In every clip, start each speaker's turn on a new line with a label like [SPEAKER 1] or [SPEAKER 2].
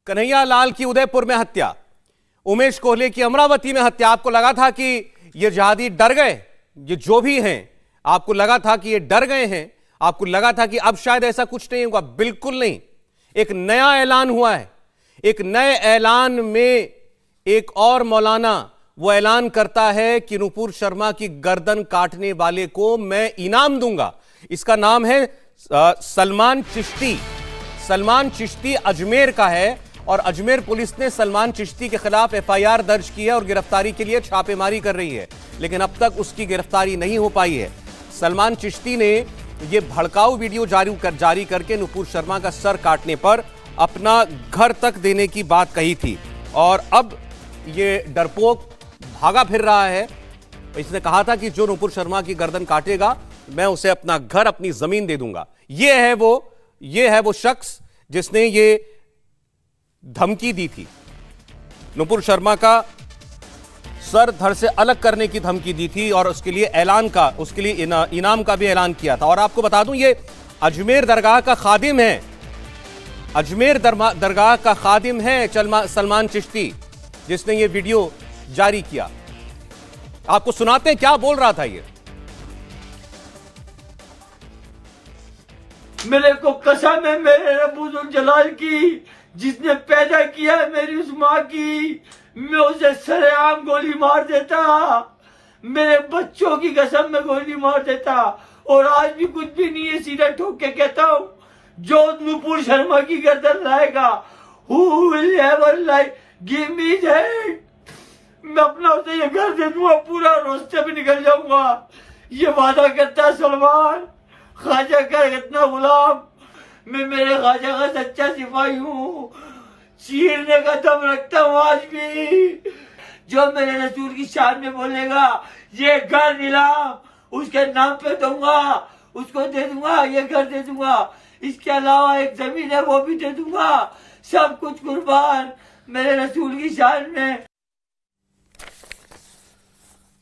[SPEAKER 1] कन्हैया लाल की उदयपुर में हत्या, उमेश कोहली की अमरावती में हत्या। आपको लगा था कि ये जिहादी डर गए, ये जो भी हैं, आपको लगा था कि ये डर गए हैं, आपको लगा था कि अब शायद ऐसा कुछ नहीं होगा। बिल्कुल नहीं। एक नया ऐलान हुआ है। एक नए ऐलान में एक और मौलाना वो ऐलान करता है कि नुपुर शर्मा की गर्दन काटने वाले को मैं इनाम दूंगा। इसका नाम है सलमान चिश्ती। सलमान चिश्ती अजमेर का है और अजमेर पुलिस ने सलमान चिश्ती के खिलाफ एफआईआर दर्ज की है और गिरफ्तारी के लिए छापेमारी कर रही है, लेकिन अब तक उसकी गिरफ्तारी नहीं हो पाई है। सलमान चिश्ती ने यह भड़काऊ वीडियो जारी करके नुपुर शर्मा का सर काटने पर अपना घर तक देने की बात कही थी और अब ये डरपोक भागा फिर रहा है। इसने कहा था कि जो नुपुर शर्मा की गर्दन काटेगा मैं उसे अपना घर, अपनी जमीन दे दूंगा। ये है वो शख्स जिसने ये धमकी दी थी। नुपुर शर्मा का सर धड़ से अलग करने की धमकी दी थी और उसके लिए इनाम का भी ऐलान किया था। और आपको बता दूं, ये अजमेर दरगाह का खादिम है। अजमेर दरगाह का खादिम है सलमान चिश्ती, जिसने ये वीडियो जारी किया। आपको सुनाते हैं क्या बोल रहा था ये।
[SPEAKER 2] मेरे को कसम है मेरे रब्बुल जलाल की, जिसने पैदा किया है मेरी उस माँ की, मैं उसे सरेआम गोली मार देता। मेरे बच्चों की कसम में गोली मार देता। और आज भी कुछ भी नहीं है, सीधा ठोक के कहता हूँ, जो नुपुर शर्मा की गर्दन लाएगा, who will ever lie, give me that, मैं अपना उसे ये घर दे दूंगा, पूरा रास्ते पे निकल जाऊंगा। ये वादा करता है सलमान, ख्वाजा का इतना गुलाम, मैं मेरे ख्वाजा का सच्चा सिपाही हूँ, चीरने का दम रखता हूँ आज भी। जो मेरे रसूल की शान में बोलेगा, ये घर नीलाम उसके नाम पे दूंगा, उसको दे दूंगा, ये घर दे दूंगा, इसके अलावा एक जमीन है वो भी दे दूंगा, सब कुछ कुर्बान मेरे रसूल की शान में।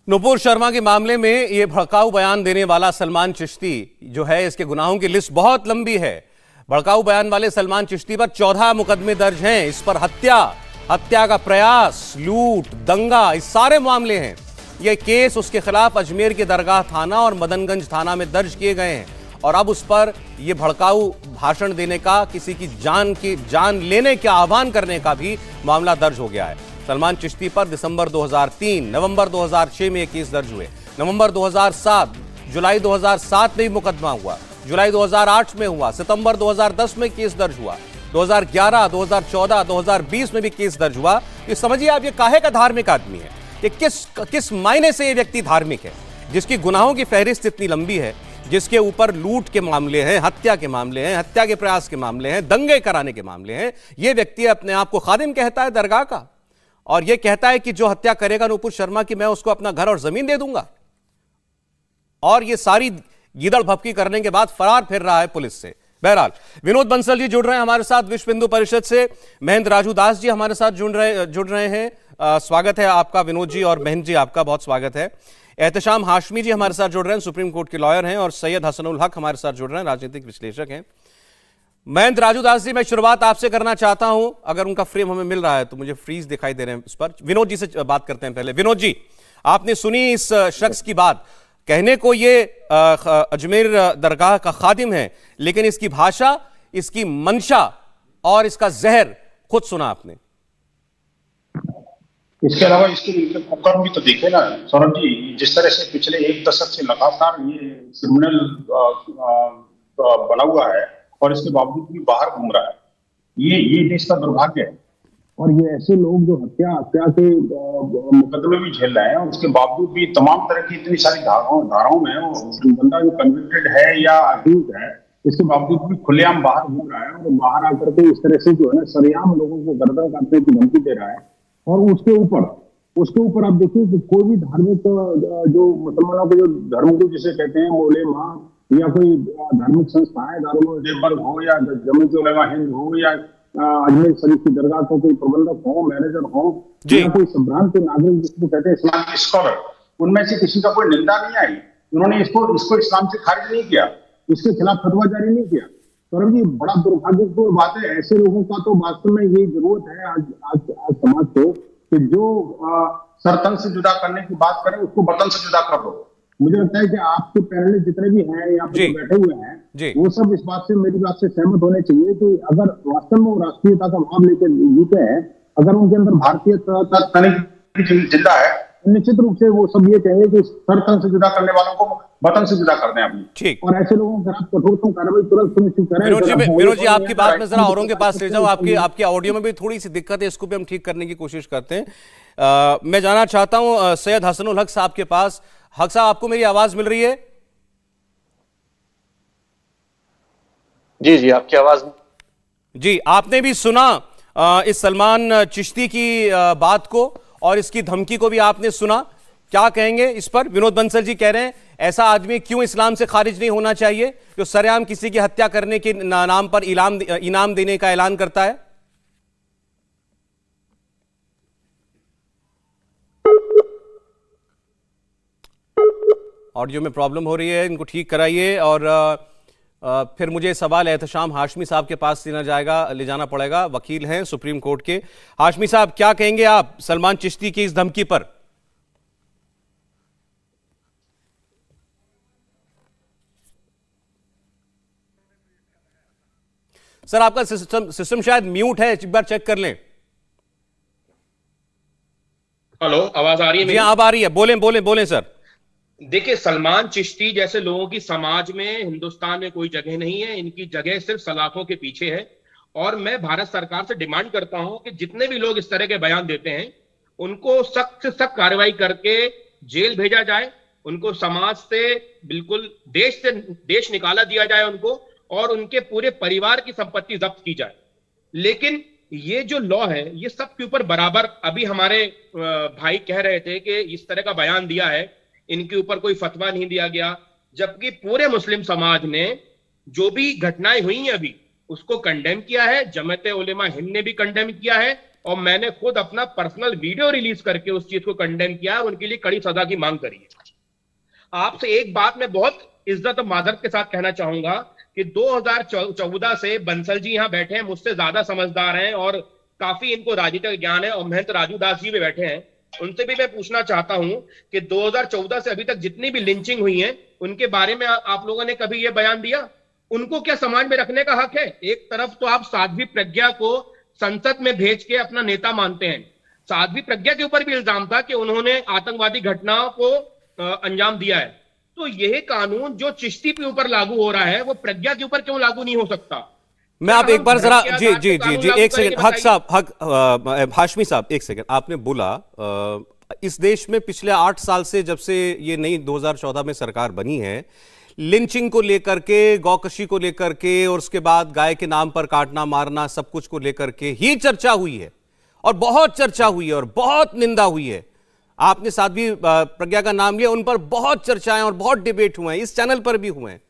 [SPEAKER 1] नुपुर शर्मा के मामले में यह भड़काऊ बयान देने वाला सलमान चिश्ती जो है, इसके गुनाहों की लिस्ट बहुत लंबी है। भड़काऊ बयान वाले सलमान चिश्ती पर 14 मुकदमे दर्ज हैं। इस पर हत्या का प्रयास, लूट, दंगा, इस सारे मामले हैं। यह केस उसके खिलाफ अजमेर के दरगाह थाना और मदनगंज थाना में दर्ज किए गए हैं और अब उस पर यह भड़काऊ भाषण देने का, किसी की जान लेने का आह्वान करने का भी मामला दर्ज हो गया है। सलमान चिश्ती पर दिसंबर 2003, नवंबर 2006 में ये केस दर्ज हुए। नवंबर 2007, जुलाई 2007 में भी मुकदमा हुआ, जुलाई 2008 में हुआ, सितंबर 2010 में केस दर्ज हुआ, 2011, 2014, 2020 में भी केस दर्ज हुआ। ये समझिए आप, ये काहे का धार्मिक आदमी है, ये किस मायने से ये व्यक्ति धार्मिक है, जिसकी गुनाहों की फहरिस्त इतनी लंबी है, जिसके ऊपर लूट के मामले हैं, हत्या के मामले हैं, हत्या के प्रयास के मामले हैं, दंगे कराने के मामले हैं। ये व्यक्ति अपने आप को खादिम कहता है दरगाह का और यह कहता है कि जो हत्या करेगा नुपुर शर्मा की, मैं उसको अपना घर और जमीन दे दूंगा। और ये सारी गीदड़ भपकी करने के बाद फरार फिर रहा है पुलिस से। बहरहाल विनोद बंसल जी जुड़ रहे हैं हमारे साथ विश्व हिंदू परिषद से, महेंद्र राजू दास जी हमारे साथ जुड़ रहे हैं। स्वागत है आपका विनोद जी, और महेंद्र जी आपका बहुत स्वागत है। एहतशाम हाशमी जी हमारे साथ जुड़ रहे हैं, सुप्रीम कोर्ट के लॉयर हैं, और सैयद हसनुल हक हमारे साथ जुड़ रहे हैं, राजनीतिक विश्लेषक हैं। महेंद्र राजू दास जी, मैं शुरुआत आपसे करना चाहता हूं, अगर उनका फ्रेम हमें मिल रहा है तो, मुझे फ्रीज दिखाई दे रहे हैं इस पर। विनोद जी से बात करते हैं पहले। विनोद जी, आपने सुनी इस शख्स की बात, कहने को ये अजमेर दरगाह का खादिम है, लेकिन इसकी भाषा, इसकी मंशा और इसका जहर खुद सुना आपने।
[SPEAKER 3] इसके अलावा इसके उपकरण भी तो देखे ना सौरभ जी, जिस तरह से पिछले 1 दशक से लगातार ये क्रिमिनल बना हुआ है और इसके बावजूद भी बाहर घूम रहा है, ये देश का दुर्भाग्य है। और ये ऐसे लोग जो हत्या के मुकदमे भी झेल रहे हैं और उसके बावजूद भी तमाम तरह की इतनी सारी धाराओं में बंदा जो कन्विक्टेड है या अक्यूज है, इसके बावजूद भी खुलेआम बाहर घूम रहा है और बाहर आकर के इस तरह से जो है ना सरेआम लोगों को गर्दन काटने की धमकी दे रहा है। और उसके ऊपर आप देखिए कि कोई भी धार्मिक जो मुसलमानों के जो धर्मगुरु जिसे कहते हैं, मोले माँ या कोई धार्मिक संस्थाएं, दारुल देवबंद हो या जमीयत उलमा हिंद हो या अजमेर शरीफ की दरगाह को कोई प्रबंधक हो, मैनेजर हो, या कोई संभ्रांत नागरिक जिसको कहते हैं इस्लामिक स्कॉलर, उनमें से किसी का कोई निंदा नहीं आई। उन्होंने इसको इस्लाम से खारिज नहीं किया, इसके खिलाफ फतवा जारी नहीं किया। सौरभ जी, बड़ा दुर्भाग्यपूर्ण बात है। ऐसे लोगों का तो वास्तव में ये जरूरत है आज आज आज समाज को, कि जो सर तन से जुदा करने की बात करें उसको बर्तन से जुदा कर दो। मुझे लगता है कि आपके पैनल जितने भी हैं यहाँ पे बैठे हुए हैं, वो सब इस बात से, मेरी बात से सहमत होने चाहिए कि अगर वास्तव में वो राष्ट्रीयता का भाव लेकर जीते हैं, अगर उनके अंदर भारतीय जिंदा है, निश्चित रूप से वो सब ये कहेंगे कि सर तन से जुदा करने वालों को बटन से जुदा कर दें अपनी। ठीक। और ऐसे लोगों के खिलाफ कठोरतम कार्रवाई तुरंत सुनिश्चित करें।
[SPEAKER 1] विनोद जी, आपकी बात में जरा औरों के पास ले जाऊं। आपकी ऑडियो में भी थोड़ी सी दिक्कत है, इसको भी हम ठीक करने की कोशिश करते हैं। मैं जाना चाहता हूं सैयद हसनुल हक साहब के पास। हक साहब, आपको मेरी आवाज मिल रही है?
[SPEAKER 4] जी जी, आपकी आवाज।
[SPEAKER 1] जी, आपने भी सुना इस सलमान चिश्ती की बात को और इसकी धमकी को भी आपने सुना। क्या कहेंगे इस पर? विनोद बंसल जी कह रहे हैं ऐसा आदमी क्यों इस्लाम से खारिज नहीं होना चाहिए जो सरेआम किसी की हत्या करने के नाम पर इनाम देने का ऐलान करता है। ऑडियो में प्रॉब्लम हो रही है, इनको ठीक कराइए। और फिर मुझे सवाल एहतशाम हाशमी साहब के पास ले जाना पड़ेगा। वकील हैं सुप्रीम कोर्ट के। हाशमी साहब, क्या कहेंगे आप सलमान चिश्ती की इस धमकी पर? सर, आपका सिस्टम शायद म्यूट है, एक बार चेक कर लें।
[SPEAKER 5] हेलो, आवाज आ रही है?
[SPEAKER 1] जी, अब आ रही है। बोलें सर।
[SPEAKER 5] देखिए, सलमान चिश्ती जैसे लोगों की समाज में, हिंदुस्तान में कोई जगह नहीं है। इनकी जगह सिर्फ सलाखों के पीछे है। और मैं भारत सरकार से डिमांड करता हूं कि जितने भी लोग इस तरह के बयान देते हैं उनको सख्त से सख्त कार्रवाई करके जेल भेजा जाए। उनको समाज से, बिल्कुल देश निकाला दिया जाए उनको, और उनके पूरे परिवार की संपत्ति जब्त की जाए। लेकिन ये जो लॉ है, ये सबके ऊपर बराबर, अभी हमारे भाई कह रहे थे कि इस तरह का बयान दिया है, इनके ऊपर कोई फतवा नहीं दिया गया, जबकि पूरे मुस्लिम समाज ने जो भी घटनाएं हुई हैं अभी उसको कंडेम किया है। जमात उलेमा हिंद ने भी कंडेम किया है, और मैंने खुद अपना पर्सनल वीडियो रिलीज करके उस चीज को कंडेम किया और उनके लिए कड़ी सजा की मांग करी है। आपसे एक बात मैं बहुत इज्जत और मादरत के साथ कहना चाहूंगा कि 2014 से बंसल जी यहां बैठे हैं, मुझसे ज्यादा समझदार हैं और काफी इनको राजनीतिक ज्ञान है, और महंत राजू दास जी भी बैठे हैं। उनसे भी मैं पूछना चाहता हूं कि 2014 से अभी तक जितनी भी लिंचिंग हुई है उनके बारे में आप लोगों ने कभी यह बयान दिया? उनको क्या समाज में रखने का हक है? एक तरफ तो आप साध्वी प्रज्ञा को संसद में भेज के अपना नेता मानते हैं। साध्वी प्रज्ञा के ऊपर भी इल्जाम था कि उन्होंने आतंकवादी घटनाओं को अंजाम दिया है। तो यह कानून जो चिश्ती के ऊपर लागू हो रहा है वो प्रज्ञा के ऊपर क्यों लागू नहीं हो सकता?
[SPEAKER 1] मैं आप एक बार जरा जी एक सेकंड, हक साहब, हाशमी साहब, एक सेकंड। आपने बोला इस देश में पिछले 8 साल से, जब से ये नई 2014 में सरकार बनी है, लिंचिंग को लेकर के, गौकशी को लेकर के, और उसके बाद गाय के नाम पर काटना मारना, सब कुछ को लेकर के ही चर्चा हुई है, और बहुत चर्चा हुई है और बहुत निंदा हुई है। आपने साध्वी प्रज्ञा का नाम लिया, उन पर बहुत चर्चाएं और बहुत डिबेट हुए हैं, इस चैनल पर भी हुए हैं।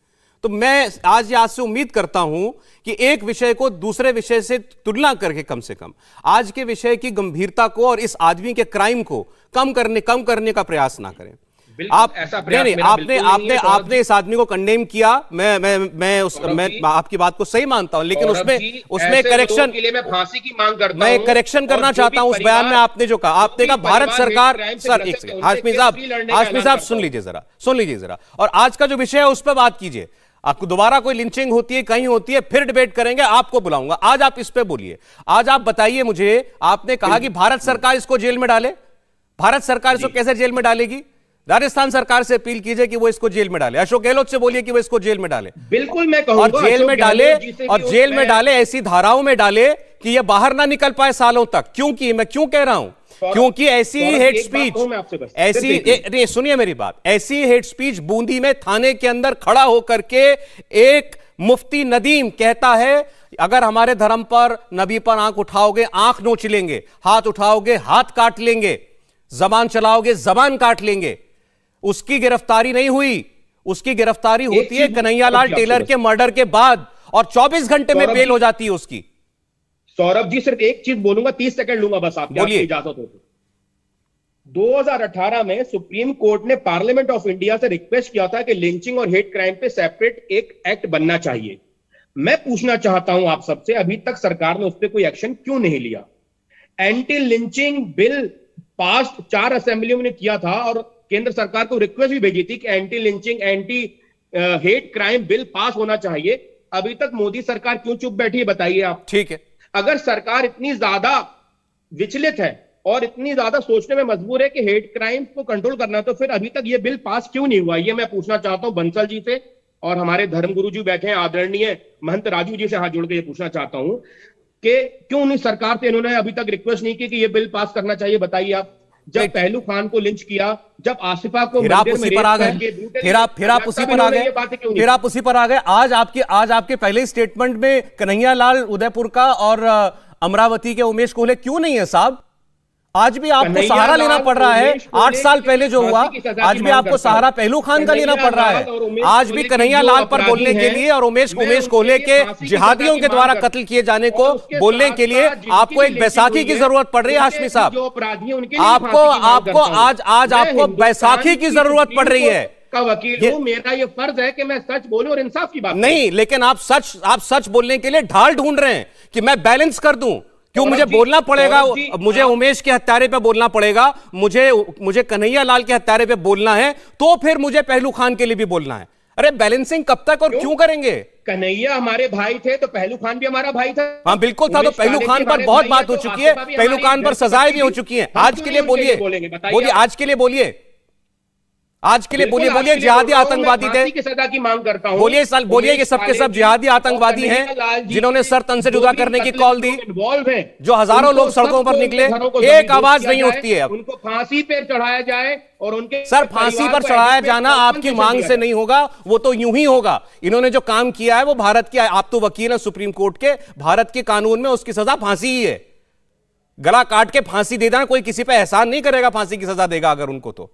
[SPEAKER 1] तो मैं आज से उम्मीद करता हूं कि एक विषय को दूसरे विषय से तुलना करके कम से कम आज के विषय की गंभीरता को और इस आदमी के क्राइम को कम करने का प्रयास ना करें। आप नहीं, आपने इस आदमी को कंडेम किया। मैं आपकी बात को सही मानता हूं, लेकिन उसमें करेक्शन के लिए मैं फांसी की मांग करता हूं। मैं करेक्शन करना चाहता हूं उस बयान में आपने जो कहा। आपने कहा भारत सरकार, सर एक सेकंड, हाशमी साहब सुन लीजिए जरा, और आज का जो विषय है उस पर बात कीजिए। आपको दोबारा कोई लिंचिंग होती है, कहीं होती है, फिर डिबेट करेंगे, आपको बुलाऊंगा। आज आप इस पे बोलिए। आज आप बताइए मुझे, आपने कहा कि भारत सरकार इसको जेल में डाले। भारत सरकार इसको कैसे जेल में डालेगी? राजस्थान सरकार से अपील कीजिए कि वो इसको जेल में डाले। अशोक गहलोत से बोलिए कि वो इसको जेल में डाले।
[SPEAKER 5] बिल्कुल मैं कहूंगा,
[SPEAKER 1] और जेल में डाले, ऐसी धाराओं में डाले कि ये बाहर ना निकल पाए सालों तक। क्योंकि मैं क्यों कह रहा हूं, क्योंकि ऐसी हेट स्पीच, सुनिए मेरी बात, ऐसी हेट स्पीच बूंदी में थाने के अंदर खड़ा होकर के एक मुफ्ती नदीम कहता है, अगर हमारे धर्म पर, नबी पर आंख उठाओगे आंख नोच लेंगे, हाथ उठाओगे हाथ काट लेंगे, जबान चलाओगे जबान काट लेंगे। उसकी गिरफ्तारी नहीं हुई, उसकी गिरफ्तारी होती है कन्हैयालाल टेलर के मर्डर के बाद, और 24 घंटे में बेल हो जाती है उसकी।
[SPEAKER 5] सौरभ जी, सिर्फ एक चीज बोलूंगा, 30 सेकंड लूंगा बस, आपकी इजाजत हो तो। 2018 में सुप्रीम कोर्ट ने पार्लियामेंट ऑफ इंडिया से रिक्वेस्ट किया था कि लिंचिंग और हेट क्राइम पे सेपरेट एक एक्ट बनना चाहिए। मैं पूछना चाहता हूं आप सबसे, अभी तक सरकार ने उस पर कोई एक्शन क्यों नहीं लिया? एंटी लिंचिंग बिल पास 4 असेंबलियों में किया था और केंद्र सरकार को रिक्वेस्ट भी भेजी थी कि anti lynching, anti hate crime bill pass होना चाहिए। अभी तक मोदी सरकार क्यों चुप बैठी है, बताइए आप।
[SPEAKER 1] ठीक है,
[SPEAKER 5] अगर सरकार इतनी ज्यादा विचलित है और इतनी ज्यादा सोचने में मजबूर है कि हेट क्राइम को कंट्रोल करना, तो फिर अभी तक ये बिल पास क्यों नहीं हुआ? ये मैं पूछना चाहता हूं बंसल जी से, और हमारे धर्मगुरु जी बैठे हैं आदरणीय महंत राजू जी से हाथ जोड़ के ये पूछना चाहता हूं कि क्यों नहीं सरकार से इन्होंने अभी तक रिक्वेस्ट नहीं की कि ये बिल पास करना चाहिए? बताइए आप। जब पहलू खान को लिंच किया, जब आसिफा को
[SPEAKER 1] फिर आप उसी पर आ गए, फिर आप उसी पर आ गए, फिर आप उसी पर आ गए। आज आपके पहले स्टेटमेंट में कन्हैया लाल उदयपुर का और अमरावती के उमेश कोहले क्यों नहीं है साहब? आज भी आपको सहारा लेना पड़ रहा है। 8 साल पहले जो हुआ, आज भी आपको सहारा पहलू खान का लेना पड़ रहा है। आज भी कन्हैया लाल पर बोलने के लिए और उमेश कोहले के जिहादियों के द्वारा कत्ल किए जाने को बोलने के लिए आपको एक बैसाखी की जरूरत पड़ रही है हाशमी साहब। आपको आपको बैसाखी की जरूरत पड़ रही है।
[SPEAKER 5] का वकील हूं, मेरा ये फर्ज है कि मैं सच बोलूं और इंसाफ की बात
[SPEAKER 1] नहीं, लेकिन आप सच बोलने के लिए ढाल ढूंढ रहे हैं कि मैं बैलेंस कर दूं। क्यों मुझे बोलना पड़ेगा? मुझे उमेश के हत्यारे पे बोलना पड़ेगा, मुझे कन्हैया लाल के हत्यारे पे बोलना है, तो फिर मुझे पहलू खान के लिए भी बोलना है। अरे बैलेंसिंग कब तक और क्यों करेंगे?
[SPEAKER 5] कन्हैया हमारे भाई थे तो पहलू खान भी हमारा भाई था।
[SPEAKER 1] हाँ बिल्कुल था। तो पहलू खान पर बहुत बात हो चुकी है, पहलू खान पर सजाएं भी हो चुकी हैं। आज के लिए बोलिए, आज के लिए बोलिए, आज के लिए बोलिए। जिहादी आतंकवादी थे
[SPEAKER 5] की सजा की मांग करता हूं।
[SPEAKER 1] बोलिए कि सबके सब जिहादी आतंकवादी हैं जिन्होंने सर तन से जुदा करने की कॉल दी, जो हजारों लोग सड़कों पर निकले, एक आवाज नहीं उठती है।
[SPEAKER 5] उनको फांसी पर चढ़ाया जाए और उनके
[SPEAKER 1] सर फांसी पर चढ़ाया जाना आपकी मांग से नहीं होगा, वो तो यूं ही होगा। इन्होंने जो काम किया है वो भारत की, आप तो वकील हैं सुप्रीम कोर्ट के, भारत के कानून में उसकी सजा फांसी ही है। गला काट के फांसी दे देना, कोई किसी पे एहसान नहीं करेगा, फांसी की सजा देगा अगर उनको, तो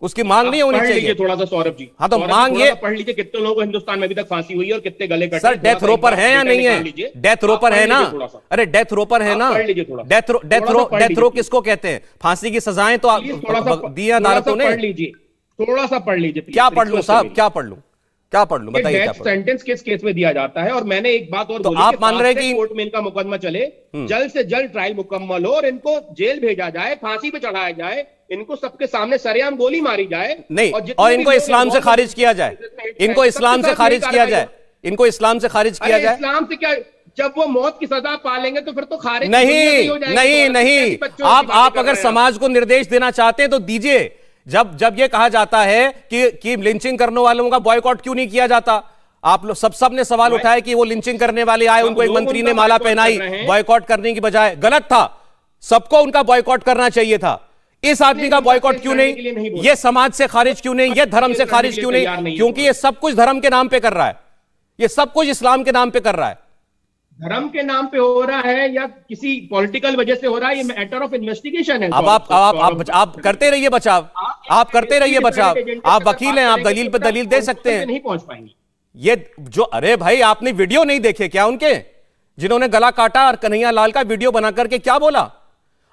[SPEAKER 1] उसकी मांग नहीं होनी चाहिए।
[SPEAKER 5] थोड़ा सा सौरभ जी,
[SPEAKER 1] हाँ तो मांग ये
[SPEAKER 5] पढ़ लीजिए कितने लोगों को हिंदुस्तान में अभी तक फांसी हुई है और कितने गले कटे।
[SPEAKER 1] सर डेथ रो पर है या नहीं है? डेथ रो पर है ना? अरे डेथ रो पर है ना? डेथ रो किसको कहते हैं? फांसी की सजाएं तो दी अदालतों ने।
[SPEAKER 5] थोड़ा सा पढ़ लीजिए।
[SPEAKER 1] क्या पढ़ लूं साहब, क्या पढ़ लूं बताइए।
[SPEAKER 5] डेथ सेंटेंस किस केस में दिया जाता है? और मैंने एक बात और बोली,
[SPEAKER 1] आप मान रहे हैं कि
[SPEAKER 5] कोर्ट में इनका मुकदमा चले, जल्द से जल्द ट्रायल मुकम्मल हो और इनको जेल भेजा जाए, फांसी पे चढ़ाया जाए, इनको सबके सामने सरेआम गोली मारी जाए
[SPEAKER 1] नहीं, और इनको इस्लाम से खारिज किया जाए, इनको इस्लाम से खारिज किया जाए, इनको इस्लाम से खारिज किया जाए।
[SPEAKER 5] इस्लाम से क्या? जब वो मौत की सजा पालेंगे तो फिर तो खारिज
[SPEAKER 1] नहीं। आप अगर समाज को निर्देश देना चाहते हैं तो दीजिए। जब ये कहा जाता है कि लिंचिंग करने वालों का बॉयकॉट क्यों नहीं किया जाता, आप लोग सब ने सवाल उठाया कि वो लिंचिंग करने वाले आए, उनको एक मंत्री ने माला पहनाई, बॉयकॉट करने की बजाय। गलत था, सबको उनका बॉयकॉट करना चाहिए था। इस आदमी का बॉयकॉट क्यों नहीं? ये समाज से खारिज क्यों नहीं? ये धर्म से खारिज क्यों नहीं? क्योंकि ये सब कुछ धर्म के नाम पे कर रहा है, ये सब कुछ इस्लाम के नाम पे कर रहा है।
[SPEAKER 5] धर्म के नाम पे हो रहा है या किसी पॉलिटिकल वजह से हो रहा है, ये मैटर ऑफ इन्वेस्टिगेशन है।
[SPEAKER 1] अब आप करते रहिए बचाव, आप करते रहिए बचाव। आप वकील हैं, आप दलील पे दलील दे सकते हैं।
[SPEAKER 5] नहीं पहुंच पाएंगे
[SPEAKER 1] ये जो, अरे भाई आपने वीडियो नहीं देखे क्या उनके, जिन्होंने गला काटा और कन्हैया लाल का वीडियो बना करके क्या बोला?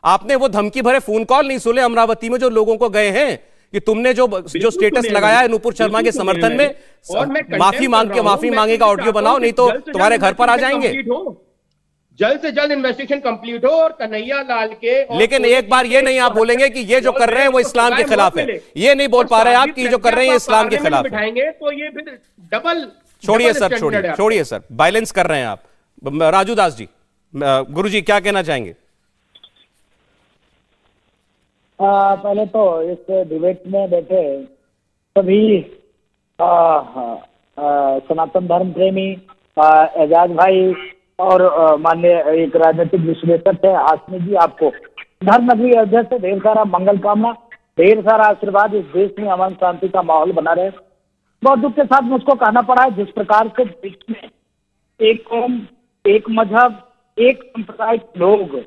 [SPEAKER 1] आपने वो धमकी भरे फोन कॉल नहीं सुने अमरावती में जो लोगों को गए हैं कि तुमने जो स्टेटस लगाया है नूपुर शर्मा के समर्थन में, माफी मांगे का ऑडियो बनाओ, नहीं तो तुम्हारे घर पर आ जाएंगे।
[SPEAKER 5] जल्द से जल्द इन्वेस्टिगेशन कंप्लीट हो और कन्हैया लाल के।
[SPEAKER 1] लेकिन एक बार ये नहीं आप बोलेंगे कि ये जो कर रहे हैं वो इस्लाम के खिलाफ है, ये नहीं बोल पा रहे आप कि जो कर रहे हैं इस्लाम के खिलाफ है।
[SPEAKER 5] तो ये फिर डबल।
[SPEAKER 1] छोड़िए सर, छोड़िए सर, बैलेंस कर रहे हैं आप। राजू दास जी, गुरु जी क्या कहना चाहेंगे?
[SPEAKER 6] पहले तो इस डिबेट में बैठे सभी सनातन धर्म प्रेमी, एजाज भाई और माननीय एक राजनीतिक विश्लेषक है हाशमी जी, आपको धर्म नगरी अयोध्या से ढेर सारा मंगल कामना, ढेर सारा आशीर्वाद। इस देश में अमन शांति का माहौल बना रहे। बहुत दुख के साथ मुझको कहना पड़ा है, जिस प्रकार से देश में एक कौम, एक मजहब, एक संप्रदाय के लोग,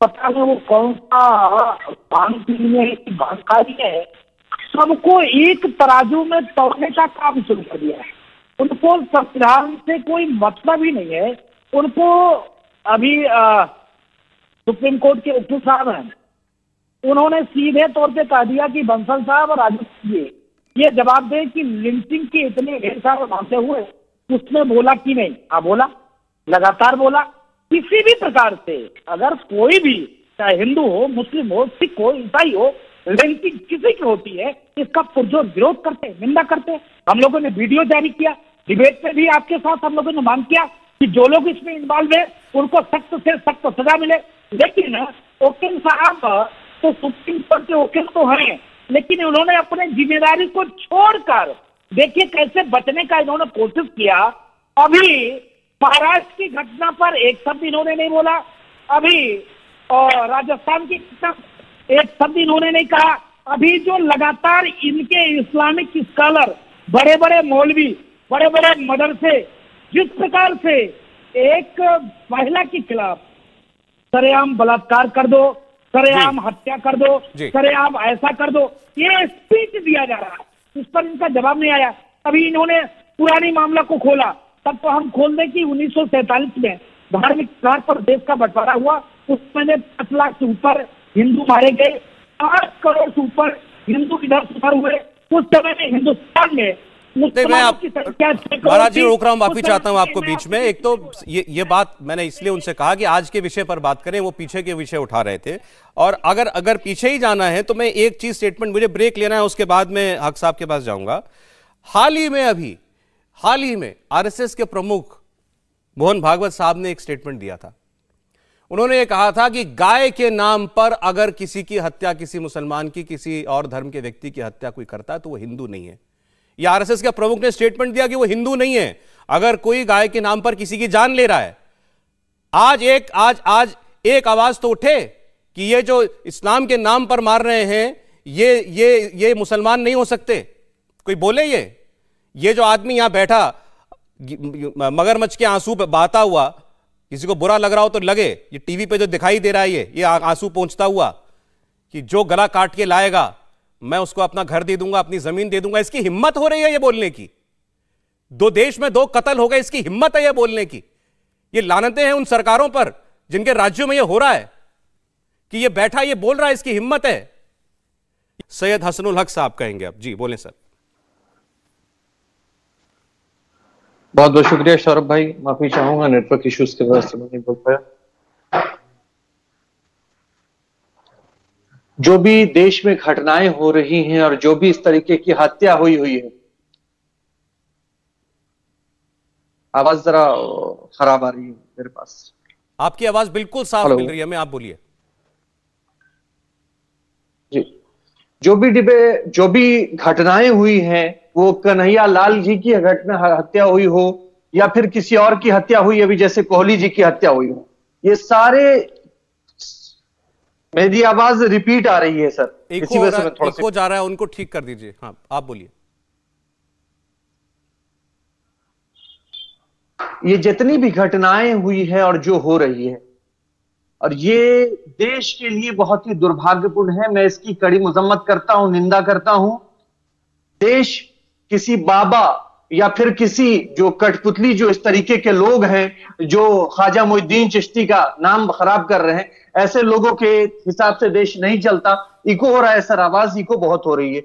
[SPEAKER 6] पता नहीं वो कौन सा भांग पीने की भांगकारी है, सबको एक तराजू में तोड़ने का काम शुरू कर दिया है। उनको संविधान से कोई मतलब ही नहीं है। उनको अभी सुप्रीम कोर्ट के वकील साहब हैं, उन्होंने सीधे तौर पे कह दिया कि बंसल साहब और राजू ये जवाब दें कि लिंचिंग के इतने ढेर सारे मामले हुए, उसने बोला कि नहीं? हाँ बोला, लगातार बोला। किसी भी प्रकार से अगर कोई भी, चाहे हिंदू हो, मुस्लिम हो, सिख हो, ईसाई हो, रैंकिंग किसी की होती है, इसका पुरजोर विरोध करते, निंदा करते। हम लोगों ने वीडियो जारी किया, डिबेट में भी आपके साथ हम लोगों ने मांग किया कि जो लोग इसमें इन्वॉल्व है उनको सख्त से सख्त सजा मिले। लेकिन वकील साहब तो सुप्रीम कोर्ट के वकील तो हैं, लेकिन उन्होंने अपने जिम्मेदारी को छोड़कर देखिए कैसे बचने का इन्होंने कोशिश किया। अभी महाराष्ट्र की घटना पर एक शब्द इन्होंने नहीं बोला, अभी और राजस्थान की एक शब्द इन्होंने नहीं कहा। अभी जो लगातार इनके इस्लामिक स्कॉलर, बड़े बड़े मौलवी, बड़े बड़े मदरसे जिस प्रकार से एक महिला के खिलाफ सरेआम बलात्कार कर दो, सरेआम हत्या कर दो, सरेआम ऐसा कर दो, ये स्पीच दिया जा रहा है, इस पर इनका जवाब नहीं आया। अभी इन्होंने पुरानी मामला को खोला, तब तो हम खोल दें कि 1947 में धार्मिक आधार पर देश का बंटवारा हुआ, उसमें 5 लाख से ऊपर हिंदू मारे गए, 8 करोड़ से ऊपर हिंदू इधर सुधर हुए। उस समय में हिंदुस्तान में
[SPEAKER 1] महाराज जी रोक रहा हूं, माफी चाहता हूं आपको बीच में। एक तो ये बात मैंने इसलिए उनसे कहा कि आज के विषय पर बात करें, वो पीछे के विषय उठा रहे थे, और अगर पीछे ही जाना है तो मैं एक चीज स्टेटमेंट, मुझे ब्रेक लेना है, उसके बाद में हक साहब के पास जाऊंगा। हाल ही में आरएसएस के प्रमुख मोहन भागवत साहब ने एक स्टेटमेंट दिया था। उन्होंने ये कहा था कि गाय के नाम पर अगर किसी की हत्या, किसी मुसलमान की, किसी और धर्म के व्यक्ति की हत्या कोई करता है तो वो हिंदू नहीं है। ये आरएसएस के प्रमुख ने स्टेटमेंट दिया कि वो हिंदू नहीं है अगर कोई गाय के नाम पर किसी की जान ले रहा है। आज एक आवाज तो उठे कि ये जो इस्लाम के नाम पर मार रहे हैं ये मुसलमान नहीं हो सकते। कोई बोले ये जो आदमी यहां बैठा मगरमच्छ के आंसू पे बहाता हुआ, किसी को बुरा लग रहा हो तो लगे, ये टीवी पे जो दिखाई दे रहा है ये आंसू पहुंचता हुआ कि जो गला काट के लाएगा मैं उसको अपना घर दे दूंगा, अपनी जमीन दे दूंगा, इसकी हिम्मत हो रही है ये बोलने की। 2 देश में 2 कत्ल हो गए, इसकी हिम्मत है ये बोलने की। ये लानतें हैं उन सरकारों पर जिनके राज्यों में ये हो रहा है कि ये बैठा ये बोल रहा है, इसकी हिम्मत है। सैयद हसनुल हक साहब कहेंगे अब। जी बोलें सर।
[SPEAKER 4] बहुत बहुत शुक्रिया सौरभ भाई, माफी चाहूंगा नेटवर्क इश्यूज की वजह से मैं नहीं बोल पाया। जो भी देश में घटनाएं हो रही हैं और जो भी इस तरीके की हत्या हुई है, आवाज जरा खराब आ रही है मेरे पास।
[SPEAKER 1] आपकी आवाज बिल्कुल साफ मिल रही है हमें, आप बोलिए
[SPEAKER 4] जी। जो भी घटनाएं हुई हैं, वो कन्हैया लाल जी की हत्या हुई हो या फिर किसी और की हत्या हुई, अभी जैसे कोहली जी की हत्या हुई हो, ये सारे, मेरी आवाज रिपीट आ रही है सर, इसी वजह से मैं थोड़ा
[SPEAKER 1] सा जा रहा है, उनको ठीक कर दीजिए। हाँ आप बोलिए।
[SPEAKER 4] ये जितनी भी घटनाएं हुई है और जो हो रही है, और ये देश के लिए बहुत ही दुर्भाग्यपूर्ण है। मैं इसकी कड़ी मजम्मत करता हूं, निंदा करता हूं। देश किसी बाबा या फिर किसी जो कठपुतली, जो इस तरीके के लोग हैं जो ख्वाजा मोइनुद्दीन चिश्ती का नाम खराब कर रहे हैं, ऐसे लोगों के हिसाब से देश नहीं चलता। इको हो रहा है सर, आवाज इको बहुत हो रही है।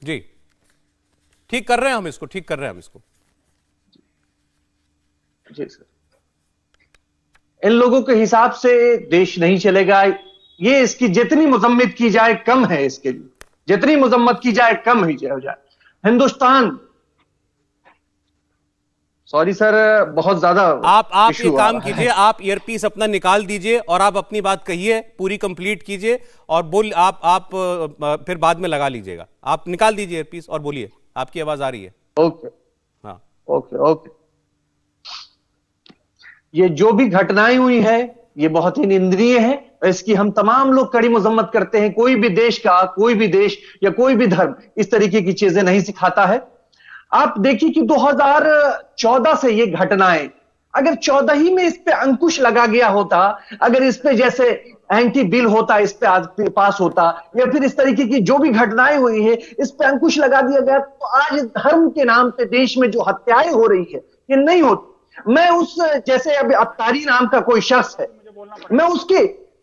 [SPEAKER 1] जी ठीक कर रहे हैं हम इसको, ठीक कर रहे हैं हम इसको।
[SPEAKER 4] जी सर, इन लोगों के हिसाब से देश नहीं चलेगा। ये इसकी जितनी मजम्मत की जाए कम है, इसके लिए जितनी मजम्मत की जाए कम ही जाए। हिंदुस्तान, सॉरी सर बहुत ज्यादा
[SPEAKER 1] आप ये काम कीजिए, आप ईयरपीस अपना निकाल दीजिए और आप अपनी बात कहिए, पूरी कंप्लीट कीजिए और बोल आप फिर बाद में लगा लीजिएगा। आप निकाल दीजिए ईयरपीस और बोलिए, आपकी आवाज आ रही है।
[SPEAKER 4] ओके
[SPEAKER 1] हाँ
[SPEAKER 4] ओके। ये जो भी घटनाएं हुई है ये बहुत ही निंदनीय है, इसकी हम तमाम लोग कड़ी मजम्मत करते हैं। कोई भी देश या कोई भी धर्म इस तरीके की चीजें नहीं सिखाता है। आप देखिए कि 2014 से ये घटनाएं, अगर 14 ही में इस पे अंकुश लगा गया होता, अगर इस पे जैसे एंटी बिल होता, इस पे आज पास होता, या फिर इस तरीके की जो भी घटनाएं हुई है इस पे अंकुश लगा दिया गया, तो आज धर्म के नाम पे देश में जो हत्याएं हो रही है ये नहीं होती। मैं जैसे अभी अत्तारी नाम का कोई शख्स है,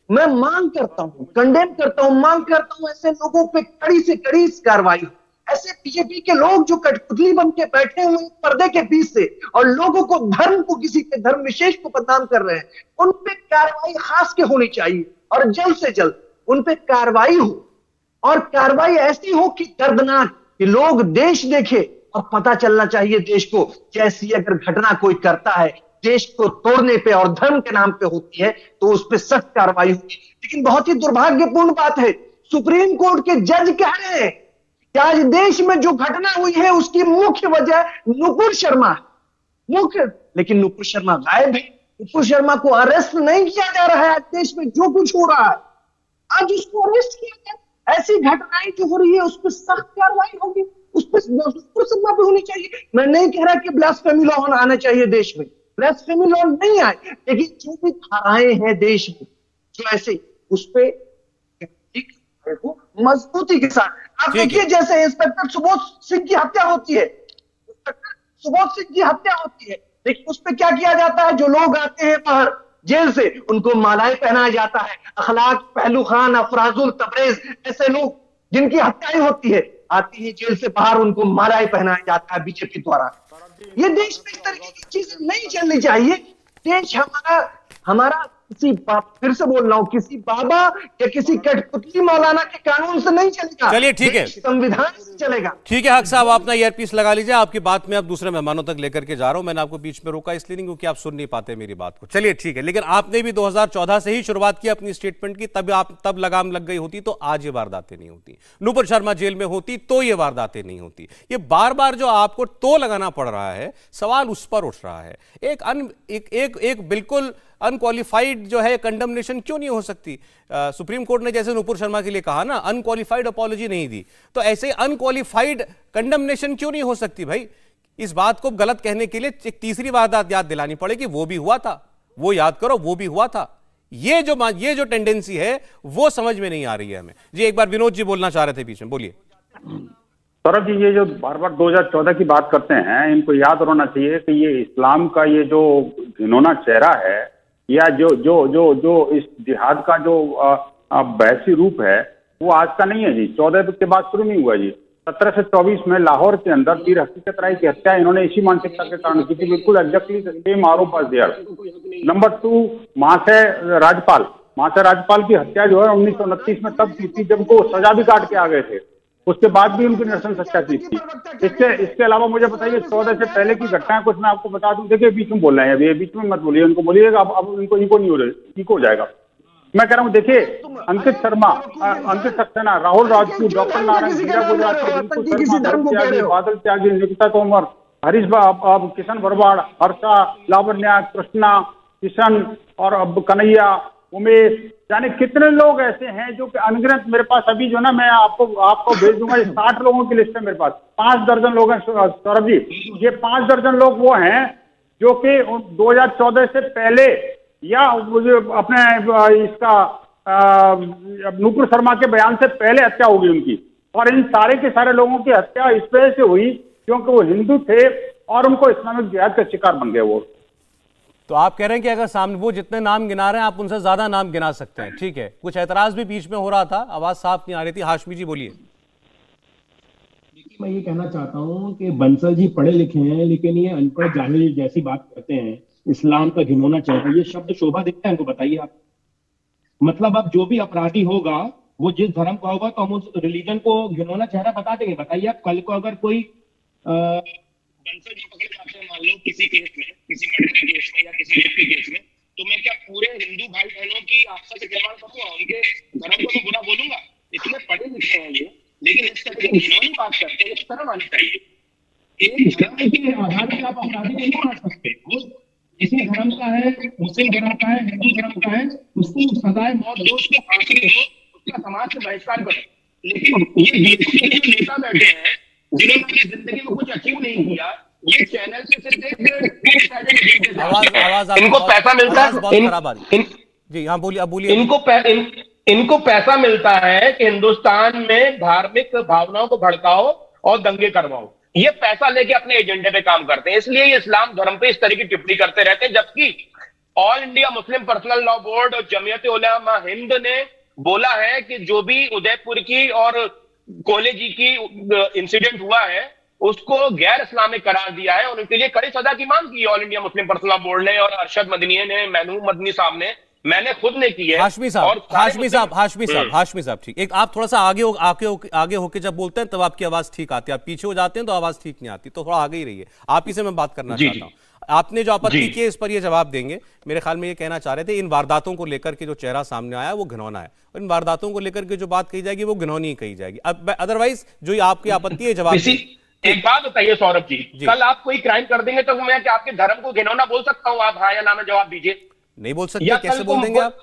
[SPEAKER 4] मैं मांग करता हूं, कंडेम करता हूं, मांग करता हूं ऐसे लोगों पे कड़ी से कड़ी कार्रवाई। ऐसे बीजेपी के लोग जो कठपुतली बन के बैठे हुए पर्दे के बीच से और लोगों को धर्म को, किसी के धर्म विशेष को बदनाम कर रहे हैं, उन पे कार्रवाई खास के होनी चाहिए और जल्द से जल्द उन पे कार्रवाई हो, और कार्रवाई ऐसी हो कि दर्दनाक, कि लोग देश देखे और पता चलना चाहिए देश को कि ऐसी अगर घटना कोई करता है देश को तोड़ने पे और धर्म के नाम पे होती है तो उस पर सख्त कार्रवाई होगी। लेकिन बहुत ही दुर्भाग्यपूर्ण बात है, सुप्रीम कोर्ट के जज कह रहे हैं कि आज देश में जो घटना हुई है उसकी मुख्य वजह नुपुर शर्मा है, मुख्य। लेकिन नुपुर शर्मा गायब है, नुपुर शर्मा को अरेस्ट नहीं किया जा रहा है। आज देश में जो कुछ हो रहा है आज उसको अरेस्ट किया जाए। ऐसी घटनाएं जो हो रही है उस पर सख्त कार्रवाई होगी, उस पर नुपुर शर्मा पे होनी चाहिए। मैं नहीं कह रहा कि ब्लास्फेमी लॉ आना चाहिए देश में, ब्लास्फेमी लॉ नहीं आए, लेकिन जो भी धाराएं हैं देश में जो ऐसे, उस पे मजबूती के साथ। आप देखिए जैसे इंस्पेक्टर सुबोध सिंह की हत्या होती है, इंस्पेक्टर सुबोध सिंह की हत्या होती है, लेकिन उस पे क्या किया जाता है, जो लोग आते हैं बाहर जेल से उनको मालाएं पहनाया जाता है। अखलाक पहलू खान, अफराजुल तबरेज, ऐसे लोग जिनकी हत्याएं होती है, आती है जेल से बाहर, उनको मालाएं पहनाया जाता है बीजेपी द्वारा। ये देश में इस तरीके की चीजें नहीं चलनी चाहिए। देश हमारा किसी फिर से बोल रहा हूं, किसी बाबा या किसी कठपुतली मौलाना के कानून से नहीं चलेगा।
[SPEAKER 1] चलिए ठीक है,
[SPEAKER 4] संविधान से चलेगा।
[SPEAKER 1] ठीक है हक साहब, आप अपना ईयरपीस लगा लीजिए। आपकी बात में अब दूसरे मेहमानों तक लेकर के जा रहा हूं। मैंने आपको बीच में रोका इसलिए नहीं क्योंकि आप सुन नहीं पाते मेरी बात को। चलिए ठीक है, लेकिन आपने भी 2014 से ही शुरुआत की अपनी स्टेटमेंट की, तब लगाम लग गई होती तो आज ये वारदातें नहीं होती, नुपुर शर्मा जेल में होती तो ये वारदातें नहीं होती। ये बार बार जो आपको तो लगाना पड़ रहा है, सवाल उस पर उठ रहा है। एक बिल्कुल अनक्वालिफाइड जो है कंडमनेशन क्यों नहीं हो सकती? सुप्रीम कोर्ट ने जैसे नुपुर शर्मा के लिए कहा ना, अनक्वालिफाइड अपॉलॉजी नहीं दी, तो ऐसे अनक्वालिफाइड कंडमनेशन क्यों नहीं हो सकती भाई? इस बात को गलत कहने के लिए एक तीसरी वारदात याद दिलानी पड़ेगी, वो भी हुआ था, वो याद करो, वो भी हुआ था। ये जो टेंडेंसी है वो समझ में नहीं आ रही है हमें। जी एक बार विनोद जी बोलना चाह रहे थे बीच में, बोलिए।
[SPEAKER 3] सौरभ जी, ये जो बार बार 2014 की बात करते हैं, इनको याद होना चाहिए कि ये इस्लाम का ये जो घिनौना चेहरा है, या जो इस जिहाद का जो बहसी रूप है, वो आज का नहीं है जी। 14 के बाद शुरू नहीं हुआ जी। 17 से 24 में लाहौर के अंदर पीर हकीकत राय की हत्या इन्होंने इसी मानसिकता के कारण की थी, बिल्कुल एग्जैक्टली सेम आरोप दिया। नंबर 2, महाशय राजपाल की हत्या जो है 1929 में तब की थी जब वो सजा भी काट के आ गए थे, उसके बाद भी उनकी निरसन सत्या की थी। इसके अलावा मुझे बताइए 14 से पहले की घटनाएं कुछ मैं आपको बता दूं। देखिए बीच में बोल रहे हैं, अभी बीच में मत बोलिए, उनको बोलिएगा, अब इनको नहीं हो रहे, ठीक हो जाएगा। मैं कह रहा हूँ, देखिए अंकित शर्मा, अंकित सक्सेना, राहुल राजपूत, डॉक्टर नारायण, बादल त्यागी, निकिता तोमर, हरीश किशन भरवाड़, हर्षा, लावण्या, कृष्णा, किशन और अब कन्हैया, उमेश, यानी कितने लोग ऐसे हैं जो कि अनगिनत, मेरे पास अभी जो ना मैं आपको भेज दूंगा, 60 लोगों की लिस्ट है मेरे पास। 5 दर्जन लोग हैं सौरभ जी, ये 5 दर्जन लोग वो हैं जो कि 2014 से पहले या अपने इसका नुपुर शर्मा के बयान से पहले हत्या होगी उनकी। और इन सारे के सारे लोगों की हत्या इस वजह से हुई क्योंकि वो हिंदू थे और उनको इस्लामिक जिहाद का शिकार बन गए वो।
[SPEAKER 1] तो आप कह रहे हैं कि अगर सामने वो जितने नाम गिना रहे हैं आप उनसे ज्यादा नाम गिना सकते हैं, ठीक है। कुछ ऐतराज भी बीच में हो रहा था, आवाज साफ नहीं आ रही थी। हाशमी जी बोलिए।
[SPEAKER 7] देखिए मैं ये कहना चाहता हूँ कि बंसल जी पढ़े लिखे हैं, लेकिन ये अनपढ़ जाहिल जैसी बात करते हैं। इस्लाम का घिनौना चेहरा, ये शब्द शोभा देता है इनको? बताइए आप। मतलब अब जो भी अपराधी होगा वो जिस धर्म का होगा तो हम उस रिलीजन को घिनौना चेहरा बता देंगे? बताइए आप। कल को अगर कोई बंसल जी पकड़े जाते हैं मान लो किसी केस में, किसी मर्डर के केस में या किसी रेप के केस में, तो मैं क्या पूरे हिंदू भाई बहनों की आपस में खिलवाड़ करूंगा? उनके धर्म को मैं बुरा बोलूंगा? इतने पढ़े लिखे हैं ये, लेकिन इस तरह की घिनौनी बात करते हैं, शर्म आनी चाहिए। एक धर्म के आधार पर आप अपराधी नहीं मार सकते। वो किसी धर्म का है, मुस्लिम धर्म का है, हिंदू धर्म का है, उसको सजाए मौत दो, उसको फांसी दो, उसका समाज से बहिष्कार करो। लेकिन ये नेता बैठे हैं जिन्होंने अपनी जिंदगी में कुछ अचीव नहीं किया, ये चैनल से सिर्फ
[SPEAKER 1] आवाज
[SPEAKER 5] इनको पैसा मिलता है।
[SPEAKER 1] जी हाँ बोलिए, अब बोलिए।
[SPEAKER 5] इनको पैसा मिलता है कि हिंदुस्तान में धार्मिक भावनाओं को भड़काओ और दंगे करवाओ। ये पैसा लेके अपने एजेंडे पे काम करते हैं, इसलिए ये इस्लाम धर्म पे इस तरह की टिप्पणी करते रहते हैं। जबकि all India Muslim personal law board और जमीयत उलेमा हिंद ने बोला है कि जो भी उदयपुर की और कोहली जी की इंसिडेंट हुआ है उसको गैर इस्लामिक करार दिया है और उनके लिए कड़ी सजा की मांग की है all India Muslim personal law board ने और अरशद मदनी ने, महनूम मदनी साहब ने, मैंने खुद ने की है।
[SPEAKER 1] हाशमी साहब ठीक, एक आप थोड़ा सा आगे होके जब बोलते हैं तब आपकी आवाज ठीक आती है, आप पीछे हो जाते हैं तो आवाज ठीक नहीं आती, तो थोड़ा आगे ही रहिए। आप ही से मैं बात करना चाहता हूं, आपने जो आपत्ति की है इस पर ये जवाब देंगे। मेरे ख्याल में ये कहना चाह रहे थे इन वारदातों को लेकर के जो चेहरा सामने आया वो घिनौना है, और इन वारदातों को लेकर के जो बात कही जाएगी वो घिनौनी ही कही जाएगी। अब अदरवाइज जो आपकी आपत्ति है जवाब
[SPEAKER 5] एक बात बताइए सौरभ जी, कल आप कोई क्राइम कर देंगे तो मैं क्या आपके धर्म को घिनौना बोल सकता हूं? आप हाँ या ना में जवाब दीजिए।
[SPEAKER 1] नहीं बोल सकते, कैसे बोल देंगे आप?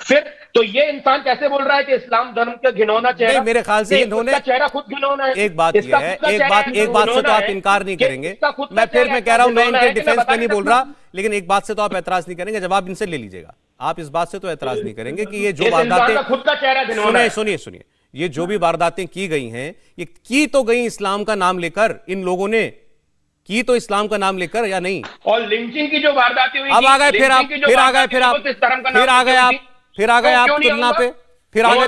[SPEAKER 5] फिर तो ये इंसान कैसे बोल रहा है कि इस्लाम धर्म का घिनौना चेहरा?
[SPEAKER 1] मेरे ख्याल से इन्होंने
[SPEAKER 5] चेहरा खुद घिनौना है।
[SPEAKER 1] एक बात ये है, एक बात से तो आप इनकार नहीं करेंगे, मैं कह रहा हूं, मैं इनके डिफेंस में नहीं बोल रहा, लेकिन एक बात से तो आप ऐतराज नहीं करेंगे, जवाब इनसे ले लीजिएगा। आप इस बात से तो ऐतराज नहीं करेंगे कि ये जो वारदातें,
[SPEAKER 5] खुद का चेहरा
[SPEAKER 1] सुनिए, ये जो भी वारदातें की गई हैं, ये की तो गई इस्लाम का नाम लेकर, इन लोगों ने की तो इस्लाम का नाम लेकर या नहीं?
[SPEAKER 5] और लिंचिंग की जो वारदातें हुई,
[SPEAKER 1] अब आ गए फिर आप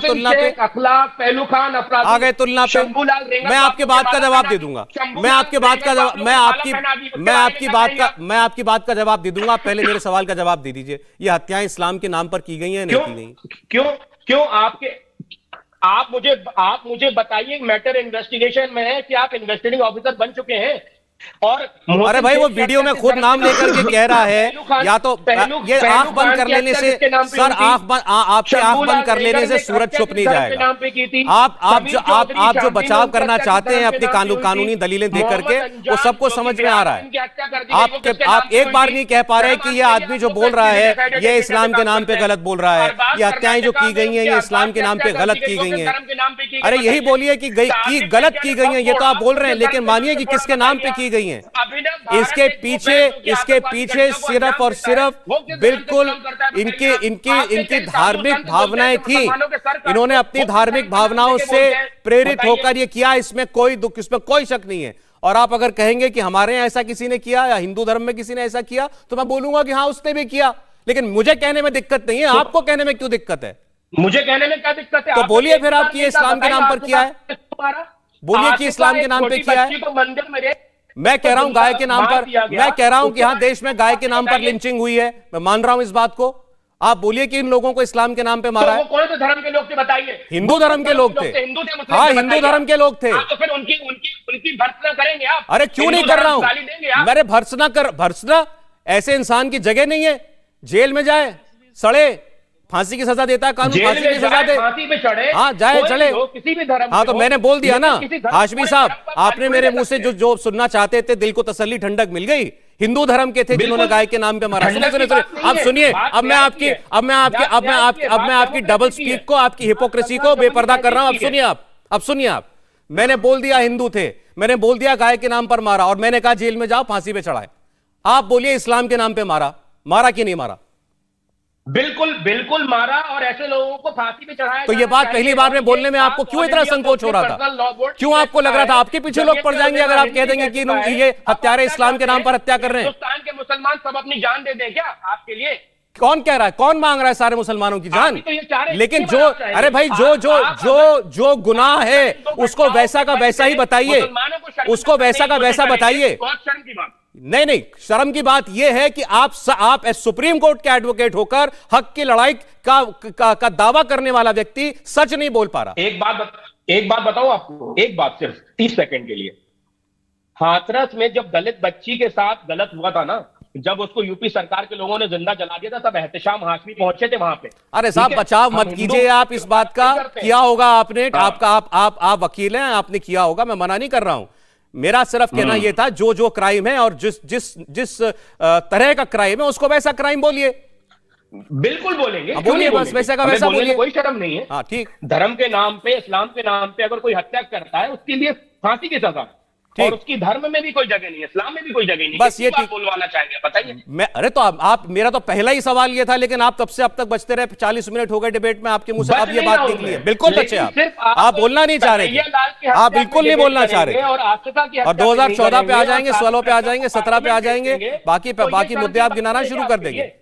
[SPEAKER 1] तुलना पे,
[SPEAKER 5] अखलाक, पहलू खान,
[SPEAKER 1] आ गए तुलना पे। मैं आपकी बात का जवाब दे दूंगा, मैं आपकी बात का जवाब दे दूंगा। पहले मेरे सवाल का जवाब दे दीजिए, ये हत्याएं इस्लाम के नाम पर की गई हैं नहीं की गई?
[SPEAKER 5] क्यों आप मुझे बताइए, मैटर इन्वेस्टिगेशन में है कि आप इन्वेस्टिगेटिंग ऑफिसर बन चुके हैं, और
[SPEAKER 1] अरे भाई वो वीडियो में खुद नाम लेकर के कह रहा है, या तो ये आंख बंद कर लेने से सर, आपके आंख बंद कर लेने से सूरज छुप नहीं जाएगा। आप जो बचाव करना चाहते हैं अपनी कानूनी दलीलें दे करके, वो सबको समझ में आ रहा है। आप एक बार नहीं कह पा रहे कि ये आदमी जो बोल रहा है ये इस्लाम के नाम पे गलत बोल रहा है, ये हत्याएं जो की गई हैं ये इस्लाम के नाम पे गलत की गई हैं। अरे यही बोलिए कि गलत की गई हैं, ये तो आप बोल रहे हैं, लेकिन मानिए कि किसके नाम पे की गई हैं। इसके पीछे सिर्फ और सिर्फ बिल्कुल इनकी धार्मिक भावनाएं थी, इन्होंने अपनी धार्मिक भावनाओं से प्रेरित होकर ये किया, इसमें कोई दुख, इसमें कोई शक नहीं है। और आप अगर कहेंगे कि हमारे यहाँ ऐसा किसी ने किया या हिंदू धर्म में किसी ने ऐसा किया, तो मैं बोलूंगा कि हाँ उसने भी किया, लेकिन मुझे कहने में दिक्कत नहीं है, आपको कहने में क्यों दिक्कत है?
[SPEAKER 5] मुझे कहने में क्या दिक्कत है?
[SPEAKER 1] तो बोलिए फिर आप कि इस्लाम के नाम पर किया है, बोलिए कि इस्लाम के नाम पे किया है। मैं कह रहा हूं गाय के नाम पर, मैं कह रहा हूं कि हाँ देश में गाय के नाम पर लिंचिंग हुई है, मैं मान रहा हूं इस बात को। आप बोलिए कि इन लोगों को इस्लाम के नाम पे मारा है।
[SPEAKER 5] कौन से धर्म के लोग थे बताइए?
[SPEAKER 1] हिंदू धर्म के लोग थे। हाँ हिंदू धर्म के लोग थे।
[SPEAKER 5] तो फिर उनकी भर्त्सना करेंगे आप?
[SPEAKER 1] अरे क्यों नहीं कर रहा हूं, मेरे भर्त्सना ऐसे इंसान की जगह नहीं है, जेल में जाए, सड़े, फांसी की सजा देता है कानून, फांसी की सजा दे, हाँ जाए चले,
[SPEAKER 5] किसी भी धर्म।
[SPEAKER 1] हाँ तो मैंने बोल दिया ना हाशमी साहब, आपने मेरे मुंह से जो सुनना चाहते थे, दिल को तसल्ली ठंडक मिल गई। हिंदू धर्म के थे जिन्होंने गाय के नाम पे मारा। सुनिए अब सुनिए, अब मैं आपकी डबल स्पीक को, आपकी हिपोक्रेसी को बेपर्दा कर रहा हूं। अब सुनिए आप, मैंने बोल दिया हिंदू थे, मैंने बोल दिया गाय के नाम पर मारा, और मैंने कहा जेल में जाओ फांसी पे चढ़ाए। आप बोलिए इस्लाम के नाम पे मारा कि नहीं मारा?
[SPEAKER 5] बिल्कुल मारा, और ऐसे लोगों को फांसी पे चढ़ाया।
[SPEAKER 1] तो ये बात पहली बार में बोलने में आपको क्यों इतना संकोच हो रहा था? क्यों आपको लग रहा था आपके पीछे लोग पड़ जाएंगे अगर आप कह देंगे कि ये हत्यारे इस्लाम के नाम पर हत्या कर रहे हैं?
[SPEAKER 5] हिंदुस्तान के मुसलमान सब अपनी जान दे दें क्या आपके लिए?
[SPEAKER 1] कौन कह रहा है, कौन मांग रहा है सारे मुसलमानों की जान? लेकिन अरे भाई जो गुनाह है उसको वैसा का वैसा ही बताइए, उसको वैसा का वैसा बताइए। नहीं, शर्म की बात यह है कि आप सुप्रीम कोर्ट के एडवोकेट होकर हक की लड़ाई का दावा करने वाला व्यक्ति सच नहीं बोल पा रहा।
[SPEAKER 5] एक बात बताऊं आपको, एक बात सिर्फ 30 सेकंड के लिए। हाथरस में जब दलित बच्ची के साथ गलत हुआ था ना, जब उसको यूपी सरकार के लोगों ने जिंदा जला दिया था, तब एहतशाम हाशमी पहुंचे थे वहां पे।
[SPEAKER 1] अरे साहब बचाव मत कीजिए आप इस बात का, किया होगा आपने, आप वकील हैं, आपने किया होगा, मैं मना नहीं कर रहा हूं। मेरा सिर्फ कहना यह था जो क्राइम है और जिस तरह का क्राइम है उसको वैसा क्राइम बोलिए।
[SPEAKER 5] बिल्कुल बोलेंगे,
[SPEAKER 1] बोलिए बस वैसा का वैसा बोलिए,
[SPEAKER 5] कोई शर्म नहीं है।
[SPEAKER 1] हाँ ठीक।
[SPEAKER 5] धर्म के नाम पे, इस्लाम के नाम पे अगर कोई हत्या करता है उसके लिए फांसी की सजा, और उसकी धर्म में भी कोई जगह नहीं है, इस्लाम में भी कोई जगह नहीं।
[SPEAKER 1] बस ये
[SPEAKER 5] बोलवाना चाहेंगे बताइए।
[SPEAKER 1] अरे तो आप मेरा तो पहला ही सवाल ये था, लेकिन आप तब से अब तक बचते रहे, 40 मिनट हो गए डिबेट में, आपके मुंह से अब ये बात निकली है। बिल्कुल बच्चे आप बोलना नहीं चाह रहे थे, आप बिल्कुल नहीं बोलना चाह रहे, और 2014 पे आ जाएंगे, 16 पे आ जाएंगे, 17 पे आ जाएंगे, बाकी मुद्दे आप गिनाना शुरू कर देंगे।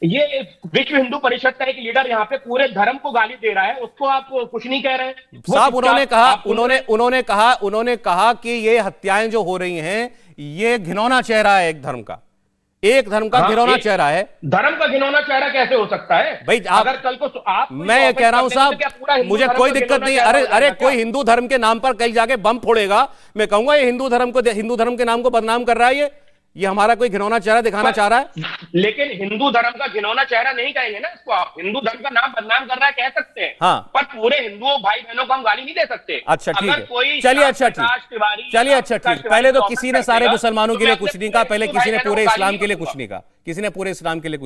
[SPEAKER 5] ये विश्व हिंदू परिषद का एक लीडर यहाँ पे पूरे धर्म को गाली दे रहा है, उसको आप कुछ नहीं कह रहे हैं
[SPEAKER 1] साहब। उन्होंने कहा कि ये हत्याएं जो हो रही हैं ये घिनौना चेहरा है एक धर्म का, घिनौना चेहरा है।
[SPEAKER 5] धर्म का घिनौना चेहरा कैसे हो सकता है
[SPEAKER 1] भाई?
[SPEAKER 5] अगर कल को आप,
[SPEAKER 1] मैं ये कह रहा हूं साहब, मुझे कोई दिक्कत नहीं है। अरे कोई हिंदू धर्म के नाम पर कहीं जाके बम फोड़ेगा, मैं कहूंगा ये हिंदू धर्म के नाम को बदनाम कर रहा है, ये हमारा कोई घिनौना चेहरा दिखाना चाह रहा है।
[SPEAKER 5] लेकिन हिंदू धर्म का घिनौना चेहरा नहीं कहेंगे ना इसको आप, हिंदू धर्म का नाम बदनाम कर रहा है कह सकते हैं।
[SPEAKER 1] हाँ।
[SPEAKER 5] पर पूरे हिंदुओं भाई बहनों को हम गाली नहीं दे सकते।
[SPEAKER 1] अच्छा ठीक है, चलिए अच्छा ठीक। पहले तो किसी ने सारे मुसलमानों के लिए कुछ नहीं कहा, पहले किसी ने पूरे इस्लाम के लिए कुछ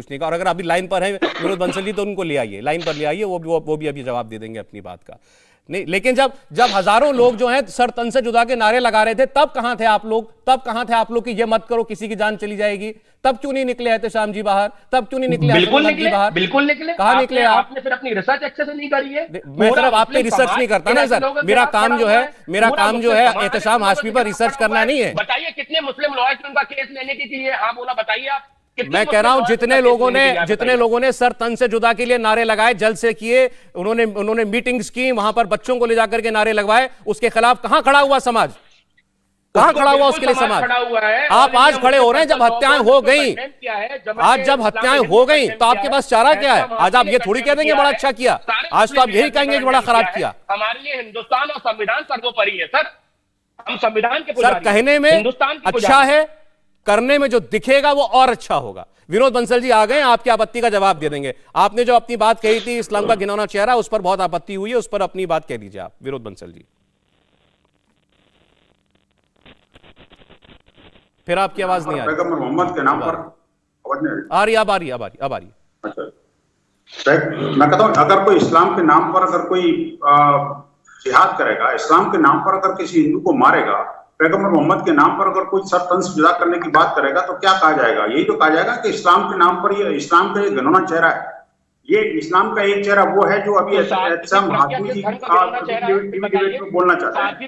[SPEAKER 1] नहीं कहा, और अगर अभी लाइन पर है विनोद बंसल जी तो उनको ले आइए, लाइन पर ले आइए, वो भी अभी जवाब दे देंगे अपनी बात का। नहीं, लेकिन जब हजारों लोग जो हैं सर तन से जुदा के नारे लगा रहे थे, तब कहां थे आप लोग कि ये मत करो किसी की जान चली जाएगी? तब क्यों नहीं निकले एहतेशाम जी बाहर? तब क्यों नहीं निकले?
[SPEAKER 5] बिल्कुल निकले।
[SPEAKER 1] कहां निकले?
[SPEAKER 5] आपने फिर अपनी रिसर्च अच्छे से नहीं करी है।
[SPEAKER 1] मैं सिर्फ आप पे रिसर्च नहीं करता ना सर, मेरा काम जो है एहतेशाम हाशमी पर रिसर्च करना नहीं है।
[SPEAKER 5] बताइए कितने मुस्लिम लॉयर्स ने उनका केस लेने के लिए हाँ बोला, बताइए आप।
[SPEAKER 1] मैं कह रहा हूं जितने लोगों ने सर तन से जुदा के लिए नारे लगाए, जल्द से किए, उन्होंने मीटिंग्स की, वहां पर बच्चों को ले जाकर के नारे लगवाए, उसके खिलाफ कहां खड़ा हुआ समाज? कहां खड़ा हुआ उसके लिए समाज? आप आज खड़े हो रहे हैं जब हत्याएं हो गई, जब हत्याएं हो गई तो आपके पास चारा क्या है? आज आप ये थोड़ी कह देंगे बड़ा अच्छा किया, आज तो आप यही कहेंगे कि बड़ा खराब किया।
[SPEAKER 5] हमारे लिए हिंदुस्तान और संविधान सर्वोपरि है सर, हम संविधान के
[SPEAKER 1] सर कहने में अच्छा है, करने में जो दिखेगा वो और अच्छा होगा। विनोद बंसल जी आ गए, आपकी आपत्ति का जवाब दे देंगे। आपने जो अपनी बात कही थी इस्लाम का घिनौना चेहरा, उस पर बहुत आपत्ति हुई है, उस पर अपनी बात कह दीजिए आप विनोद बंसल जी। फिर आपकी आवाज नहीं आ रही।
[SPEAKER 3] मोहम्मद के नाम पर
[SPEAKER 1] आ रही, अब आ रही।
[SPEAKER 3] अच्छा, मैं कहता हूं अगर कोई इस्लाम के नाम पर अगर कोई जिहाद करेगा, इस्लाम के नाम पर अगर किसी हिंदू को मारेगा, पैगंबर मोहम्मद के नाम पर अगर कोई सर तन से जुदा करने की बात करेगा तो क्या कहा जाएगा? यही तो कहा जाएगा कि इस्लाम के नाम पर ये इस्लाम का एक घिनौना चेहरा है। ये इस्लाम का एक चेहरा वो है जो अभी एहतेशाम हाशमी जी बोलना चाहता है।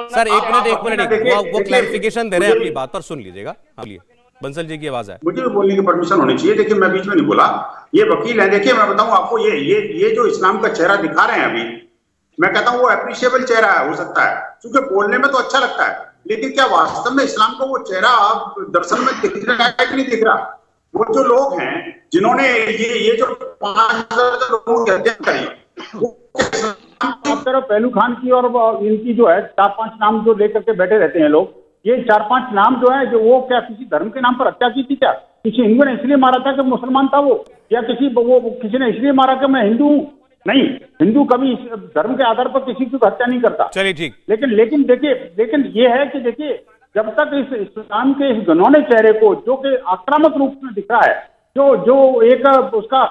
[SPEAKER 1] सर एक मिनट, वो क्लैरिफिकेशन दे रहे हैं अपनी बात पर, सुन लीजिएगा। बंसल जी की आवाज है।
[SPEAKER 3] मुझे भी बोलने की परमिशन होनी चाहिए। देखिए मैं बीच में नहीं बोला, ये वकील है। देखिए मैं बताऊं आपको, ये जो इस्लाम का चेहरा दिखा रहे हैं अभी, मैं कहता हूं वो अप्रिशिएबल चेहरा है, हो सकता है, क्योंकि बोलने में तो अच्छा लगता है, लेकिन क्या वास्तव में इस्लाम का वो चेहरा दर्शन में दिख रहा है कि नहीं दिख रहा? वो जो लोग हैं जिन्होंने ये जो 5,000 लोगों की हत्या करी, आप तरफ पहलू खान की और इनकी जो है 4-5 नाम जो लेकर के बैठे रहते हैं लोग, ये 4-5 नाम जो है, जो वो क्या किसी धर्म के नाम पर हत्या की थी? क्या किसी हिंदू ने इसलिए मारा था कि मुसलमान था वो, या किसी ने इसलिए मारा कि मैं हिंदू हूं? नहीं, हिंदू कभी धर्म के आधार पर किसी की हत्या नहीं करता।
[SPEAKER 1] चलिए ठीक।
[SPEAKER 3] लेकिन देखिए ये है कि देखिए जब तक इस इस्लाम के इस घिनौने चेहरे को, जो कि आक्रामक रूप में दिख रहा है, जो एक उसका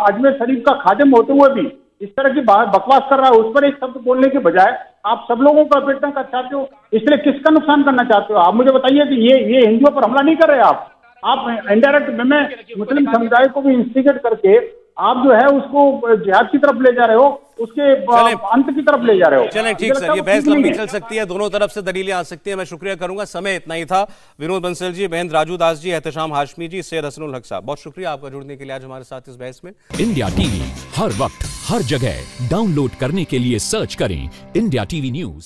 [SPEAKER 3] अजमेर शरीफ का खादिम होते हुए भी इस तरह की बकवास कर रहा है, उस पर एक शब्द बोलने के बजाय आप सब लोगों को अपेक्षा कर चाहते हो, इसलिए किसका नुकसान करना चाहते हो? आप मुझे बताइए कि ये हिंदुओं पर हमला नहीं कर रहे आप इनडायरेक्ट में मुस्लिम समुदाय को भी इंस्टिगेट करके आप जो है उसको जिहाद की तरफ ले जा रहे हो, उसके अंत की तरफ ले जा रहे हो।
[SPEAKER 1] चलें ठीक सर, ये बहस लंबी चल सकती है, दोनों तरफ से दलीलें आ सकती हैं। मैं शुक्रिया करूंगा, समय इतना ही था। विनोद बंसल जी, महेंद्र राजू दास जी, एहतेशाम हाशमी जी, सैयद हसनुल हक साहब, बहुत शुक्रिया आपका जुड़ने के लिए आज हमारे साथ इस बहस में।
[SPEAKER 8] इंडिया टीवी हर वक्त हर जगह डाउनलोड करने के लिए सर्च करें इंडिया टीवी न्यूज।